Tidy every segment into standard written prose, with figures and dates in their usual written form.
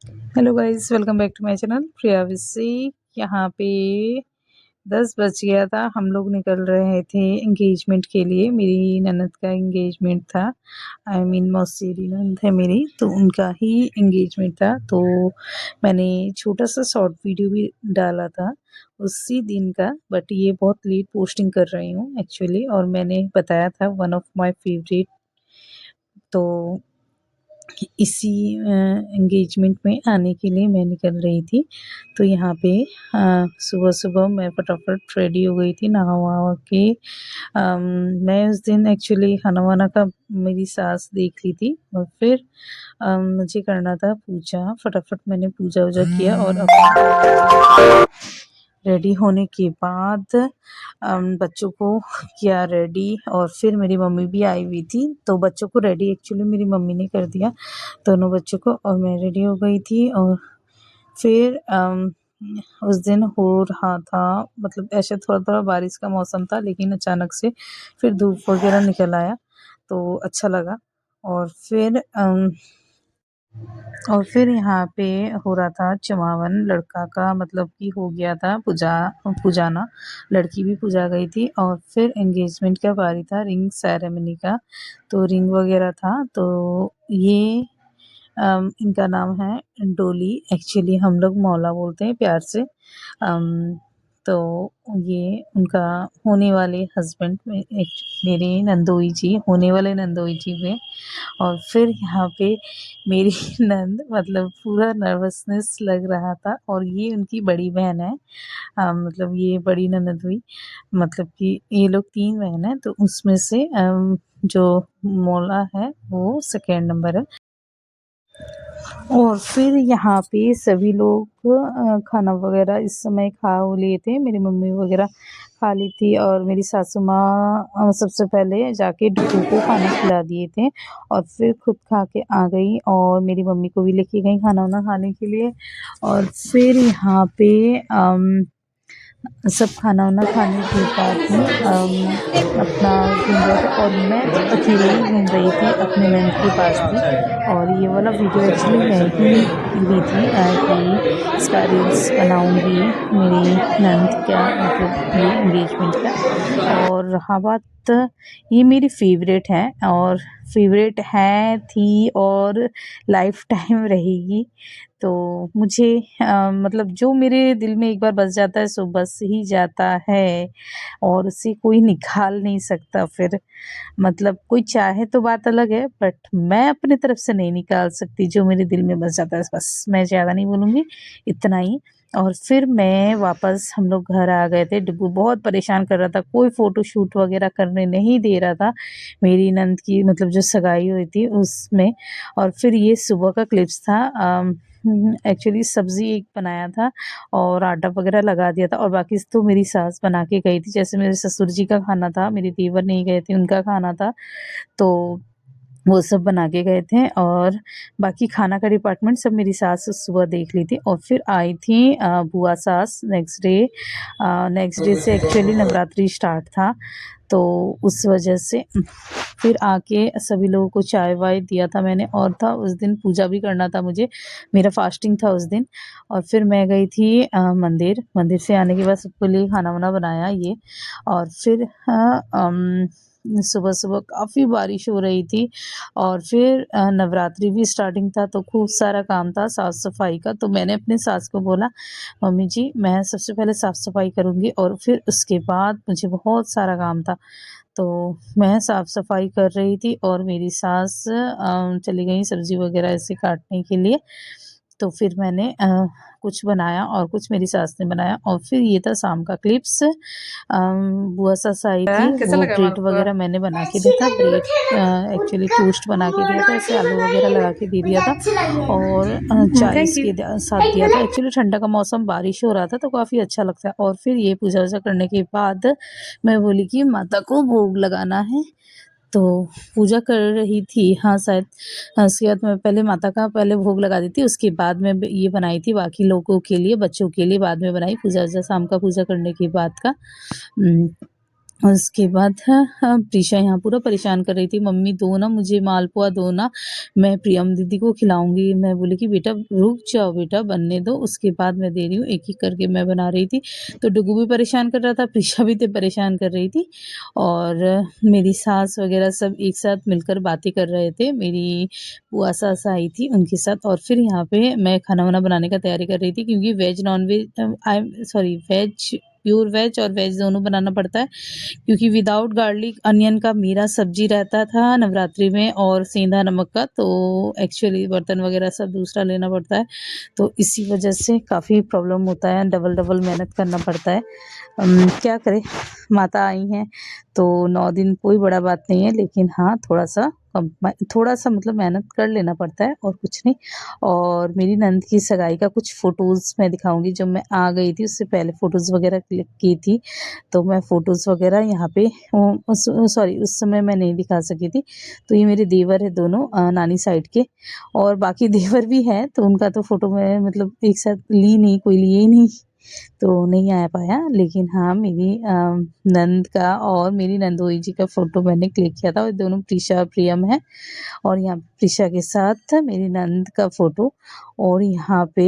Hello guys, welcome back to my channel Priya विसी। यहाँ पे 10 बज गया था। हम लोग निकल रहे थे एंगेजमेंट के लिए। मेरी ननद का एंगेजमेंट था। आई मीन मौसेरी ननद है मेरी, तो उनका ही एंगेजमेंट था। तो मैंने छोटा सा शॉर्ट वीडियो भी डाला था उसी दिन का, बट ये बहुत लेट पोस्टिंग कर रही हूँ एक्चुअली। और मैंने बताया था वन ऑफ माय फेवरेट, तो इसी एंगेजमेंट में आने के लिए मैं निकल रही थी। तो यहाँ पे सुबह-सुबह मैं फटाफट रेडी हो गई थी, नहा-वहा के। मैं उस दिन एक्चुअली खाना-वाना का मेरी सास देख ली थी, और फिर मुझे करना था पूजा। फटाफट मैंने पूजा-वूजा किया और अपना रेडी होने के बाद बच्चों को किया रेडी। और फिर मेरी मम्मी भी आई हुई थी, तो बच्चों को रेडी एक्चुअली मेरी मम्मी ने कर दिया, दोनों बच्चों को। और मैं रेडी हो गई थी। और फिर उस दिन हो रहा था, मतलब ऐसे थोड़ा-थोड़ा बारिश का मौसम था, लेकिन अचानक से फिर धूप वगैरह निकल आया, तो अच्छा लगा। और फिर यहाँ पे हो रहा था चमावन लड़का का, मतलब कि हो गया था पुजाना। लड़की भी पुजा गई थी। और फिर एंगेजमेंट का बारी था, रिंग सेरेमनी का। तो रिंग वगैरह था। तो ये इनका नाम है डोली, एक्चुअली हम लोग मौला बोलते हैं प्यार से। तो ये उनका होने वाले हस्बैंड में एक मेरे नंदोई जी, होने वाले नंदोई जी हुए। और फिर यहाँ पे मेरी नंद, मतलब पूरा नर्वसनेस लग रहा था। और ये उनकी बड़ी बहन है। मतलब ये बड़ी ननद हुई, मतलब कि ये लोग 3 बहन हैं, तो उसमें से जो मौला है वो सेकंड नंबर है। और फिर यहाँ पे सभी लोग खाना वगैरह इस समय खा लिए थे। मेरी मम्मी वगैरह खा ली थी, और मेरी सासू माँ सबसे पहले जाके डुगू को खाना खिला दिए थे, और फिर खुद खा के आ गई, और मेरी मम्मी को भी लेके गई खाना वाना खाने के लिए। और फिर यहाँ पे सब खाना वाना खाने के बाद में अपना घूम रहे थे, और मैं तो अकेले ही घूम रही थी, अपने नंद के पास थी। और ये वाला वीडियो एक्चुअली मैं ही ली थी कि इसका रील्स बनाऊंगी, मेरी नंद का, मतलब ये एंगेजमेंट का। और रहा बात, ये मेरी फेवरेट है, और फेवरेट है थी, और लाइफ टाइम रहेगी। तो मुझे मतलब जो मेरे दिल में एक बार बस जाता है सो बस ही जाता है, और उसे कोई निकाल नहीं सकता फिर। मतलब कोई चाहे तो बात अलग है, बट मैं अपनी तरफ से नहीं निकाल सकती। जो मेरे दिल में बस जाता है बस, मैं ज़्यादा नहीं बोलूँगी, इतना ही। और फिर मैं वापस, हम लोग घर आ गए थे। डुग्गू बहुत परेशान कर रहा था, कोई फ़ोटो शूट वगैरह करने नहीं दे रहा था मेरी नंद की, मतलब जो सगाई हुई थी उसमें। और फिर ये सुबह का क्लिप्स था। एक्चुअली सब्ज़ी एक बनाया था, और आटा वगैरह लगा दिया था, और बाकी तो मेरी सास बना के गई थी। जैसे मेरे ससुर जी का खाना था, मेरे देवर नहीं गए थे, उनका खाना था, तो वो सब बना के गए थे। और बाकी खाना का डिपार्टमेंट सब मेरी सास सुबह देख ली थी। और फिर आई थी बुआ सास नेक्स्ट डे से एक्चुअली नवरात्रि स्टार्ट था, तो उस वजह से फिर आके सभी लोगों को चाय वाय दिया था मैंने। और था उस दिन पूजा भी करना था मुझे, मेरा फास्टिंग था उस दिन। और फिर मैं गई थी मंदिर से आने के बाद सबके लिए खाना वाना बनाया ये। और फिर सुबह-सुबह काफ़ी बारिश हो रही थी, और फिर नवरात्रि भी स्टार्टिंग था, तो खूब सारा काम था साफ़-सफ़ाई का। तो मैंने अपनी सास को बोला, मम्मी जी मैं सबसे पहले साफ़-सफ़ाई करूँगी, और फिर उसके बाद मुझे बहुत सारा काम था। तो मैं साफ़-सफ़ाई कर रही थी, और मेरी सास चली गईं सब्ज़ी वग़ैरह ऐसे काटने के लिए। तो फिर मैंने कुछ बनाया, और कुछ मेरी सास ने बनाया। और फिर ये था शाम का क्लिप्स। बुआ सास आई थी, कैसा वो लगा ब्रेड मालपुआ? वग़ैरह मैंने बना के दिया था। ब्रेड एक्चुअली टोस्ट बना के दिया था, ऐसे आलू वग़ैरह लगा के दे दिया था, और चाय थैंक यू। इसके साथ दिया था। एक्चुअली ठंडा का मौसम, बारिश हो रहा था, तो काफ़ी अच्छा लगता है। और फिर ये पूजा-वूजा करने के बाद मैं बोली कि माता को भोग लगाना है, तो पूजा कर रही थी। हाँ, शायद उसके बाद मैं पहले माता का पहले भोग लगा दी थी, उसके बाद में ये बनाई थी बाकी लोगों के लिए, बच्चों के लिए बाद में बनाई, पूजा-वूजा शाम का पूजा करने के बाद का। और उसके बाद प्रीशा यहाँ पूरा परेशान कर रही थी, मम्मी दो ना मुझे मालपुआ दो ना, मैं प्रियम दीदी को खिलाऊँगी। मैं बोली कि बेटा रुक जाओ बेटा बनने दो, उसके बाद मैं दे रही हूँ। एक-एक करके मैं बना रही थी। तो डुगू भी परेशान कर रहा था, प्रीशा भी तो परेशान कर रही थी और मेरी सास वग़ैरह सब एक साथ मिलकर बातें कर रहे थे। मेरी बुआ सास आई थी उनके साथ और फिर यहाँ पे मैं खाना-वाना बनाने का तैयारी कर रही थी क्योंकि veg non veg veg pure veg और वेज दोनों बनाना पड़ता है। क्योंकि विदाउट गार्लिक अनियन का मेरा सब्जी रहता था नवरात्रि में और सेंधा नमक का, तो एक्चुअली बर्तन वगैरह सब दूसरा लेना पड़ता है, तो इसी वजह से काफ़ी प्रॉब्लम होता है, डबल मेहनत करना पड़ता है। क्या करें, माता आई हैं तो 9 दिन कोई बड़ा बात नहीं है, लेकिन हाँ थोड़ा-सा मतलब मेहनत कर लेना पड़ता है और कुछ नहीं। और मेरी नंद की सगाई का कुछ फ़ोटोज़ मैं दिखाऊँगी, जब मैं आ गई थी उससे पहले फ़ोटोज़ वगैरह क्लिक की थी, तो मैं फ़ोटोज़ वगैरह यहाँ पे उस समय मैं नहीं दिखा सकी थी। तो ये मेरे देवर हैं दोनों नानी साइड के और बाकी देवर भी हैं, तो उनका तो फ़ोटो मैं मतलब एक साथ ली नहीं, कोई लिए ही नहीं। तो नहीं आ पाया, लेकिन हाँ मेरी नंद का और मेरी नंदोई जी का फ़ोटो मैंने क्लिक किया था और दोनों प्रीशा और प्रियम हैं और यहाँ पे प्रीशा के साथ मेरी नंद का फ़ोटो और यहाँ पे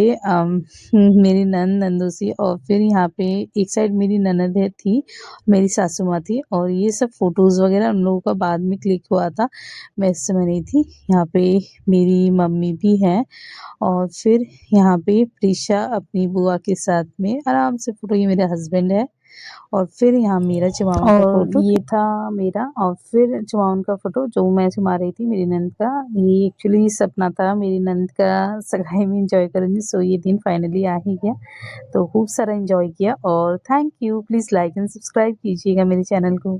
मेरी नंदोसी और फिर यहाँ पे एक साइड मेरी ननद थी, मेरी सासू माँ थी और ये सब फ़ोटोज़ वग़ैरह उन लोगों का बाद में क्लिक हुआ था, मैं इस समय नहीं थी। यहाँ पे मेरी मम्मी भी हैं और फिर यहाँ पे प्रीशा अपनी बुआ के साथ में आराम से फ़ोटो, ये मेरे हस्बैंड है और फिर यहाँ मेरा चुमावन का फ़ोटो ये था मेरा और फिर चुमावन का फ़ोटो जो मैं चुमा रही थी मेरी नंद का, ये एक्चुअली सपना था मेरी नंद का सगाई में एंजॉय करूँगी, सो ये दिन फाइनली आ ही गया। तो खूब सारा एंजॉय किया और thank you. Please like and subscribe कीजिएगा मेरे चैनल को।